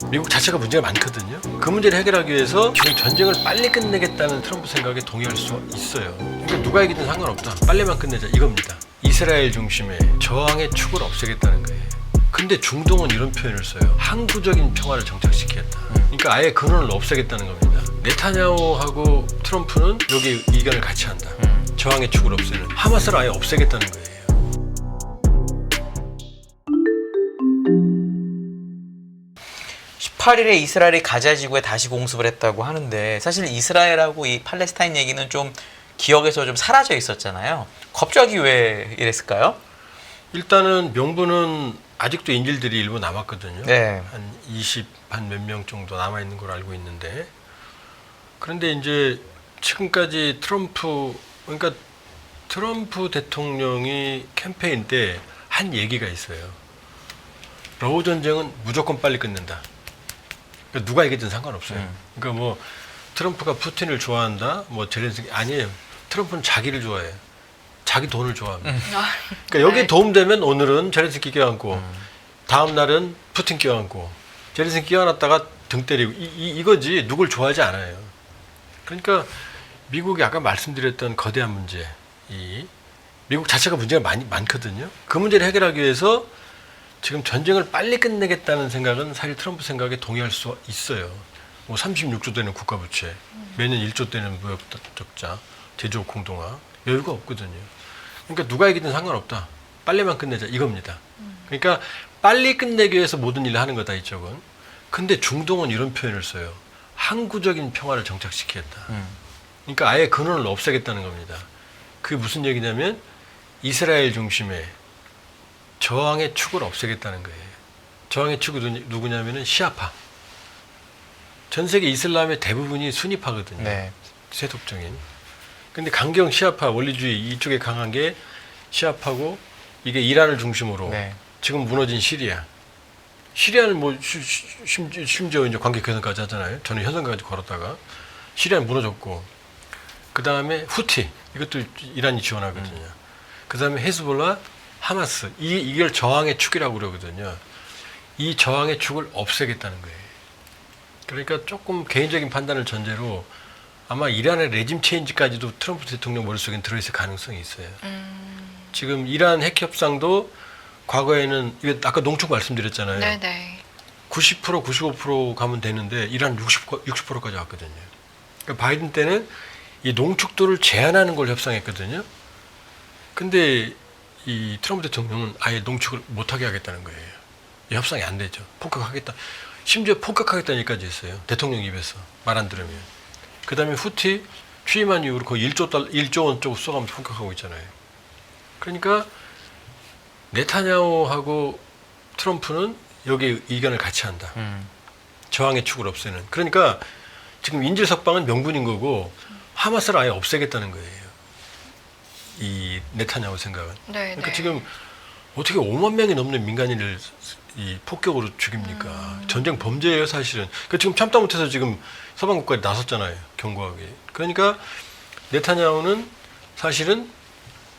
미국 자체가 문제가 많거든요. 그 문제를 해결하기 위해서 지금 전쟁을 빨리 끝내겠다는 트럼프 생각에 동의할 수 있어요. 그러니까 누가 이기든 상관없다. 빨리만 끝내자 이겁니다. 이스라엘 중심의 저항의 축을 없애겠다는 거예요. 근데 중동은 이런 표현을 써요. 항구적인 평화를 정착시키겠다. 그러니까 아예 근원을 없애겠다는 겁니다. 네타냐후하고 트럼프는 여기 의견을 같이 한다. 저항의 축을 없애는. 하마스를 아예 없애겠다는 거예요. 18일에 이스라엘이 가자 지구에 다시 공습을 했다고 하는데 사실 이스라엘하고 이 팔레스타인 얘기는 좀 기억에서 좀 사라져 있었잖아요. 갑자기 왜 이랬을까요? 일단은 명분은 아직도 인질들이 일부 남았거든요. 네. 한 20, 한 몇 명 정도 남아있는 걸 알고 있는데, 그런데 이제 지금까지 그러니까 트럼프 대통령이 캠페인 때 한 얘기가 있어요. 러우 전쟁은 무조건 빨리 끝낸다. 그러니까 누가 이기든 상관없어요. 그러니까 뭐 트럼프가 푸틴을 좋아한다, 뭐 젤렌스키 아니에요. 트럼프는 자기를 좋아해요. 자기 돈을 좋아합니다. 그러니까 여기에 도움되면 오늘은 젤렌스키 껴안고, 다음 날은 푸틴 껴안고, 젤렌스키 껴안았다가 등 때리고 이거지 누굴 좋아하지 않아요. 그러니까 미국이 아까 말씀드렸던 거대한 문제, 미국 자체가 문제가 많거든요. 그 문제를 해결하기 위해서 지금 전쟁을 빨리 끝내겠다는 생각은 사실 트럼프 생각에 동의할 수 있어요. 뭐 36조 되는 국가부채, 매년 1조 되는 무역 적자, 제조업 공동화, 여유가 없거든요. 그러니까 누가 이기든 상관없다. 빨리만 끝내자 이겁니다. 그러니까 빨리 끝내기 위해서 모든 일을 하는 거다 이쪽은. 근데 중동은 이런 표현을 써요. 항구적인 평화를 정착시키겠다. 그러니까 아예 근원을 없애겠다는 겁니다. 그게 무슨 얘기냐면 이스라엘 중심의 저항의 축을 없애겠다는 거예요. 저항의 축은 누구냐면은 시아파. 전 세계 이슬람의 대부분이 순위파거든요. 네. 세속적인. 근데 강경 시아파 원리주의 이쪽에 강한 게 시아파고, 이게 이란을 중심으로 네. 지금 무너진 시리아. 시리아는 뭐 심지어 이제 관계 개선까지 하잖아요. 저는 현상까지 걸었다가 시리아는 무너졌고, 그 다음에 후티, 이것도 이란이 지원하거든요. 그 다음에 헤즈볼라, 하마스, 이걸 저항의 축이라고 그러거든요. 이 저항의 축을 없애겠다는 거예요. 그러니까 조금 개인적인 판단을 전제로 아마 이란의 레짐 체인지까지도 트럼프 대통령 머릿속에 들어있을 가능성이 있어요. 지금 이란 핵 협상도 과거에는, 이거 아까 농축 말씀드렸잖아요. 네네. 90%, 95% 가면 되는데 이란 60%까지 왔거든요. 그러니까 바이든 때는 이 농축도를 제한하는 걸 협상했거든요. 근데 이 트럼프 대통령은 아예 농축을 못하게 하겠다는 거예요. 이 협상이 안 되죠. 폭격하겠다. 심지어 폭격하겠다는 얘기까지 했어요. 대통령 입에서 말 안 들으면. 그 다음에 후티 취임한 이후로 거의 1조 원 쪽으로 쏘가면서 폭격하고 있잖아요. 그러니까 네타냐후하고 트럼프는 여기 의견을 같이 한다. 저항의 축을 없애는. 그러니까 지금 인질 석방은 명분인 거고 하마스를 아예 없애겠다는 거예요. 이 네타냐후 생각은. 네, 그러니까 네. 지금 어떻게 5만 명이 넘는 민간인을 이 폭격으로 죽입니까? 전쟁 범죄예요, 사실은. 그러니까 지금 참다 못해서 지금 서방 국가에 나섰잖아요, 경고하기. 그러니까 네타냐후는 사실은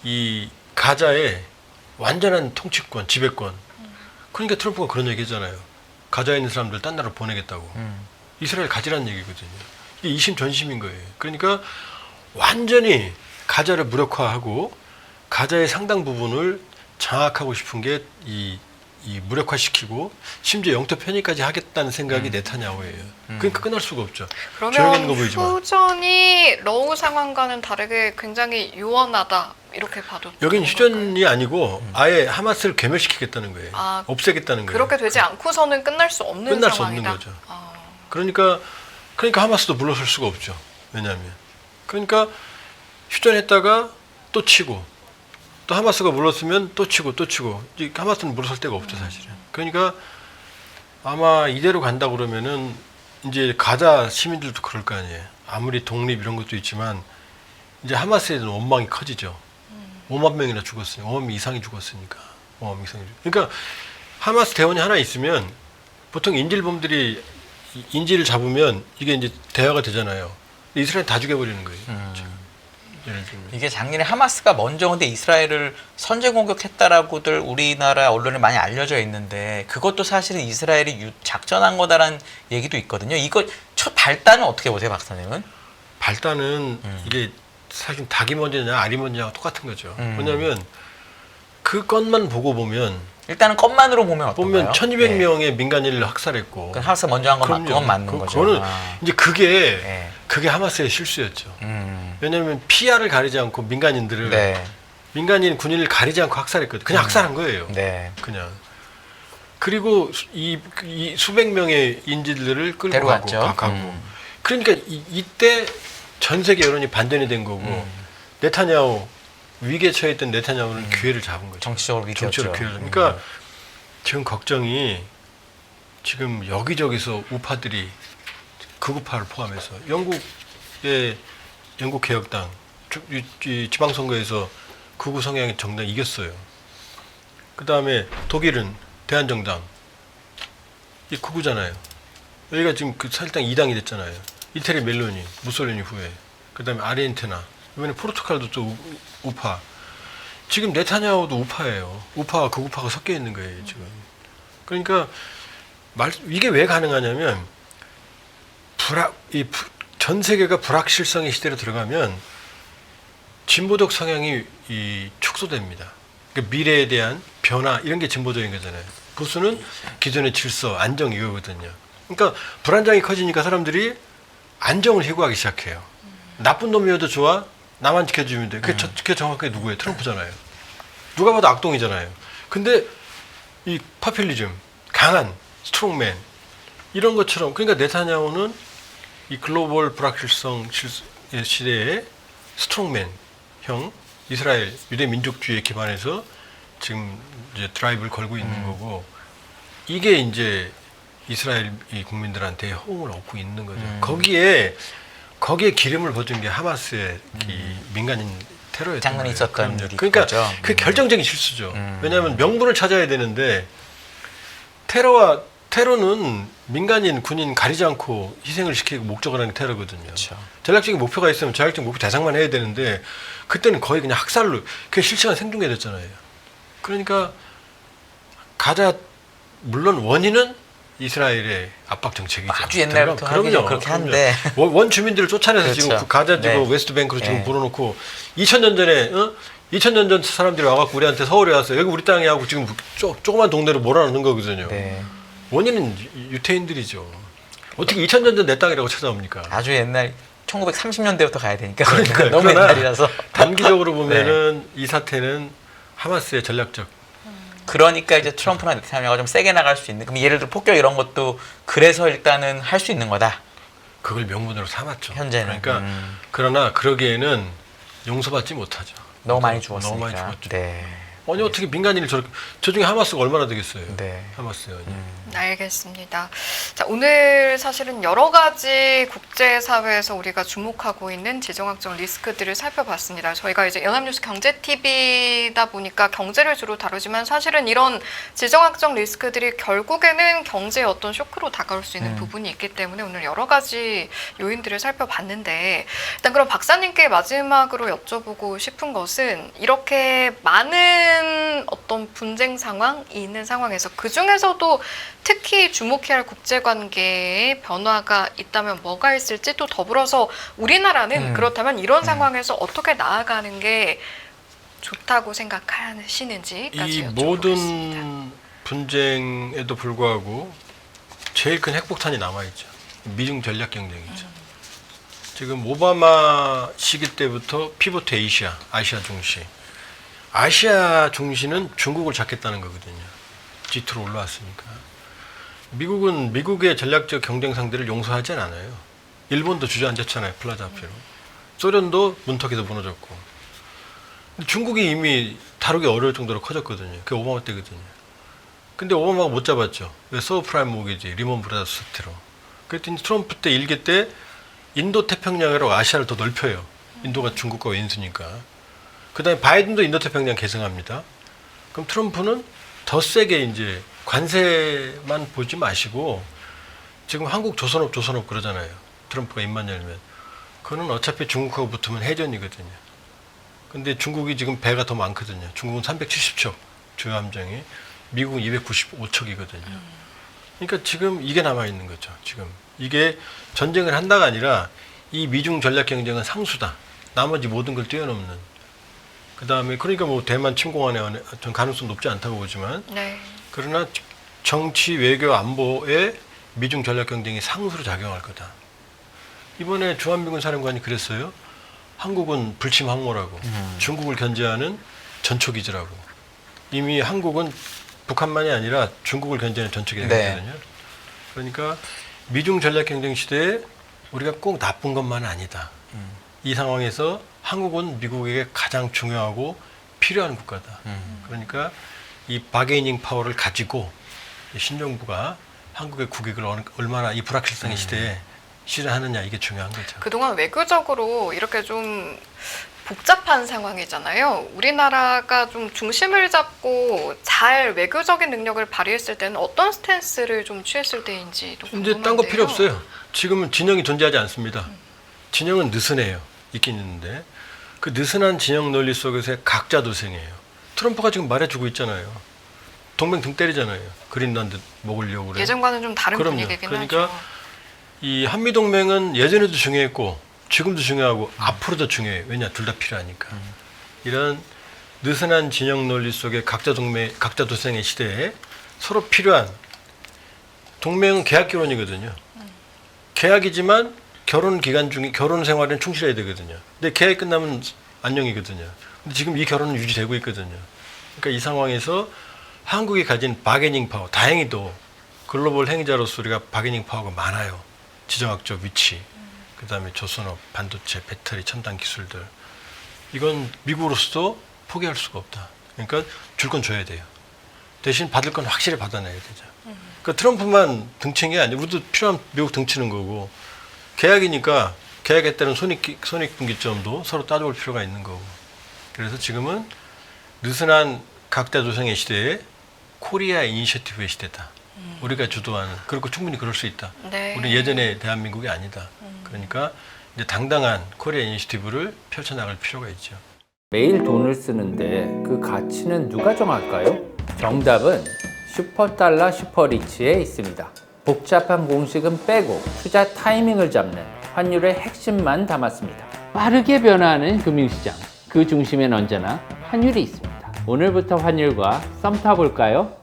이 가자의 완전한 통치권, 지배권. 그러니까 트럼프가 그런 얘기잖아요. 가자에 있는 사람들 딴 나라로 보내겠다고. 이스라엘 가지라는 얘기거든요. 이게 이심전심인 거예요. 그러니까 완전히 가자를 무력화하고 가자의 상당 부분을 장악하고 싶은 게 이 무력화시키고 심지어 영토 편입까지 하겠다는 생각이 네타냐후예요. 그러니까 끝날 수가 없죠. 조용히 있는 거 그러면 보이지만. 휴전이 러우 상황과는 다르게 굉장히 유언하다 이렇게 봐도 여긴 되는 휴전이 아니고 아예 하마스를 괴멸시키겠다는 거예요. 아, 없애겠다는 거예요. 그렇게 되지 않고서는 끝날 수 없는 끝날 수 상황이다. 없는 거죠. 아, 그러니까 하마스도 물러설 수가 없죠. 왜냐하면 그러니까 휴전했다가 또 치고, 또 하마스가 물러서면 또 치고 이제 하마스는 물러설 데가 없죠, 사실은. 그러니까 아마 이대로 간다 그러면은 이제 가자 시민들도 그럴 거 아니에요. 아무리 독립 이런 것도 있지만 이제 하마스에 대한 원망이 커지죠. 5만 명이나 죽었으니까, 5만 명 이상이 죽었으니까. 5만 명 이상이. 그러니까 하마스 대원이 하나 있으면 보통 인질범들이 인질을 잡으면 이게 이제 대화가 되잖아요. 이스라엘 다 죽여버리는 거예요. 예를 들면. 이게 작년에 하마스가 먼저 근데 이스라엘을 선제 공격했다라고들 우리나라 언론에 많이 알려져 있는데 그것도 사실은 이스라엘이 작전한 거다라는 얘기도 있거든요. 이거 첫 발단은 어떻게 보세요, 박사님은? 발단은 이게 사실 닭이 먼저냐 알이 먼저냐가 똑같은 거죠. 음. 왜냐하면 그 건만 보고 보면 일단은 것만으로 보면 어떤가요? 1,200명의 민간인을 학살했고. 그 하마스 먼저 한 건 그건 맞는 거죠. 그거는 아. 이제 그게 네. 그게 하마스의 실수였죠. 왜냐하면 피아를 가리지 않고 민간인들을 네. 민간인 군인을 가리지 않고 학살했거든. 그냥 학살한 거예요. 네. 그냥. 그리고 이 수백 명의 인질들을 끌고 데려갔죠. 가고. 그러니까 이때 전 세계 여론이 반전이 된 거고 네타냐후 위기에 처해 있던 네타냐후는 기회를 잡은 거죠. 정치적으로 위기였죠. 정치적으로 기회를. 그러니까 지금 걱정이 지금 여기저기서 우파들이 극우파를 포함해서 영국 개혁당 이 지방선거에서 극우 성향의 정당이 이겼어요. 그 다음에 독일은 대한정당 이 극우잖아요. 여기가 지금 그 사실상 2당이 됐잖아요. 이태리 멜로니 무솔리니 후에 그 다음에 아르헨티나 이번에 포르투갈도 또 우파. 지금 네타냐후도 우파예요. 우파와 극우파가 섞여 있는 거예요 지금. 그러니까 이게 왜 가능하냐면 전 세계가 불확실성의 시대로 들어가면 진보적 성향이 축소됩니다. 그러니까 미래에 대한 변화 이런 게 진보적인 거잖아요. 보수는 기존의 질서, 안정 이거거든요. 그러니까 불안정이 커지니까 사람들이 안정을 희구하기 시작해요. 나쁜 놈이어도 좋아, 나만 지켜주면 돼. 그게 정확하게 누구예요? 트럼프잖아요. 누가 봐도 악동이잖아요. 근데 이 파퓰리즘, 강한 스트롱맨 이런 것처럼 그러니까 네타냐후는 이 글로벌 불확실성 시대에 스트롱맨형 이스라엘 유대 민족주의에 기반해서 지금 이제 드라이브를 걸고 있는 거고 이게 이제 이스라엘 이 국민들한테 호응을 얻고 있는 거죠. 거기에 기름을 부은 게 하마스의 이 민간인 테러였던 작년에 거예요. 있었던 그럼요. 일이 그러니까 거죠. 그 결정적인 실수죠. 왜냐하면 명분을 찾아야 되는데 테러는 민간인, 군인 가리지 않고 희생을 시키고 목적을 하는 게 테러거든요. 그렇죠. 전략적인 목표가 있으면 전략적 목표 대상만 해야 되는데 그때는 거의 그냥 학살로 그게 실시간 생중계 됐잖아요. 그러니까 가자 물론 원인은 이스라엘의 압박 정책이죠. 아주 옛날부터 하기는 그럼요. 그렇게 그럼요. 한데 원 주민들을 쫓아내서 그렇죠. 지금 가자 지금 네. 웨스트뱅크로 지금 네. 불어놓고 2000년 전에 2000년 전 사람들이 와갖고 우리한테 서울에 와서 여기 우리 땅이 하고 지금 조그만 동네로 몰아넣는 거거든요. 네. 원인은 유태인들이죠. 어떻게 2000년 전 내 땅이라고 찾아옵니까? 아주 옛날 1930년대부터 가야 되니까 그러니까요. 너무 그러나 옛날이라서 단기적으로 보면은 이 사태는 하마스의 전략적 그러니까 이제 트럼프나 네타냐후가 좀 세게 나갈 수 있는. 그럼 예를 들어 폭격 이런 것도 그래서 일단은 할 수 있는 거다. 그걸 명분으로 삼았죠. 현재는. 그러니까 그러나 그러기에는 용서받지 못하죠. 너무 많이 죽었으니까. 너무 많이 죽었죠. 네. 아니 어떻게 민간인을 저렇게 저 중에 하마스가 얼마나 되겠어요? 네. 하마스요. 알겠습니다. 자, 오늘 사실은 여러 가지 국제사회에서 우리가 주목하고 있는 지정학적 리스크들을 살펴봤습니다. 저희가 이제 연합뉴스 경제TV다 보니까 경제를 주로 다루지만 사실은 이런 지정학적 리스크들이 결국에는 경제의 어떤 쇼크로 다가올 수 있는 부분이 있기 때문에 오늘 여러 가지 요인들을 살펴봤는데 일단 그럼 박사님께 마지막으로 여쭤보고 싶은 것은 이렇게 많은 어떤 분쟁 상황이 있는 상황에서 그 중에서도 특히 주목해야 할 국제관계의 변화가 있다면 뭐가 있을지 또 더불어서 우리나라는 그렇다면 이런 상황에서 어떻게 나아가는 게 좋다고 생각하시는지까지 이 여쭤보겠습니다. 모든 분쟁에도 불구하고 제일 큰 핵폭탄이 남아있죠. 미중 전략 경쟁이죠. 지금 오바마 시기 때부터 피보트 아시아 중시. 아시아 중시는 중국을 잡겠다는 거거든요. G2로 올라왔으니까. 미국은 미국의 전략적 경쟁 상대를 용서하지 않아요. 일본도 주저앉았잖아요. 플라자 앞으로. 소련도 문턱에서 무너졌고. 근데 중국이 이미 다루기 어려울 정도로 커졌거든요. 그게 오바마 때거든요. 근데 오바마가 못 잡았죠. 왜 서브프라임 모기지, 리먼 브라더스 사태로. 그랬더니 트럼프 때 일기 때 인도 태평양으로 아시아를 더 넓혀요. 인도가 중국과 왼수니까. 그 다음에 바이든도 인도태평양 계승합니다. 그럼 트럼프는 더 세게 이제 관세만 보지 마시고 지금 한국 조선업 그러잖아요. 트럼프가 입만 열면. 그거는 어차피 중국하고 붙으면 해전이거든요. 근데 중국이 지금 배가 더 많거든요. 중국은 370척 주요 함정이, 미국은 295척이거든요. 그러니까 지금 이게 남아 있는 거죠. 지금 이게 전쟁을 한다가 아니라 이 미중 전략 경쟁은 상수다. 나머지 모든 걸 뛰어넘는. 그 다음에 그러니까 뭐 대만 침공안에 전 가능성 높지 않다고 보지만, 네. 그러나 정치, 외교, 안보에 미중 전략 경쟁이 상수로 작용할 거다. 이번에 주한미군 사령관이 그랬어요. 한국은 불침 항모라고, 중국을 견제하는 전초기지라고. 이미 한국은 북한만이 아니라 중국을 견제하는 전초기지거든요. 그러니까 미중 전략 경쟁 시대에 우리가 꼭 나쁜 것만은 아니다. 이 상황에서 한국은 미국에게 가장 중요하고 필요한 국가다. 그러니까 이 바게이닝 파워를 가지고 신정부가 한국의 국익을 얼마나 이 불확실성의 시대에 실현하느냐, 이게 중요한 거죠. 그동안 외교적으로 이렇게 좀 복잡한 상황이잖아요. 우리나라가 좀 중심을 잡고 잘 외교적인 능력을 발휘했을 때는 어떤 스탠스를 좀 취했을 때인지도 궁금한데요. 이제 딴 거 필요 없어요. 지금은 진영이 존재하지 않습니다. 진영은 느슨해요. 있긴 있는데 그 느슨한 진영 논리 속에서의 각자 도생이에요. 트럼프가 지금 말해주고 있잖아요. 동맹 등 때리잖아요. 그린란드 먹으려고 그래요. 예전과는 좀 다른 그럼요. 분위기긴 그러니까 하죠. 이 한미동맹은 예전에도 중요했고 지금도 중요하고 앞으로도 중요해요. 왜냐? 둘 다 필요하니까. 이런 느슨한 진영 논리 속의 각자 도생의 시대에 서로 필요한 동맹은 계약 결혼이거든요. 계약이지만 결혼 기간 중에 결혼 생활에는 충실해야 되거든요. 근데 계약이 끝나면 안녕이거든요. 근데 지금 이 결혼은 유지되고 있거든요. 그러니까 이 상황에서 한국이 가진 바게닝 파워, 다행히도 글로벌 행위자로서 우리가 바게닝 파워가 많아요. 지정학적 위치, 그 다음에 조선업, 반도체, 배터리, 첨단 기술들. 이건 미국으로서도 포기할 수가 없다. 그러니까 줄 건 줘야 돼요. 대신 받을 건 확실히 받아내야 되죠. 그러니까 트럼프만 등치는 게 아니고 우리도 필요한 미국 등치는 거고, 계약이니까 계약에 따른 손익분기점도 서로 따져볼 필요가 있는 거고. 그래서 지금은 느슨한 각자 조성의 시대에 코리아 이니셔티브의 시대다. 우리가 주도하는, 그리고 충분히 그럴 수 있다. 네. 우리 예전의 대한민국이 아니다. 그러니까 이제 당당한 코리아 이니셔티브를 펼쳐나갈 필요가 있죠. 매일 돈을 쓰는데 그 가치는 누가 정할까요? 정답은 슈퍼달러 슈퍼리치에 있습니다. 복잡한 공식은 빼고 투자 타이밍을 잡는 환율의 핵심만 담았습니다. 빠르게 변화하는 금융시장, 그 중심엔 언제나 환율이 있습니다. 오늘부터 환율과 썸 타볼까요?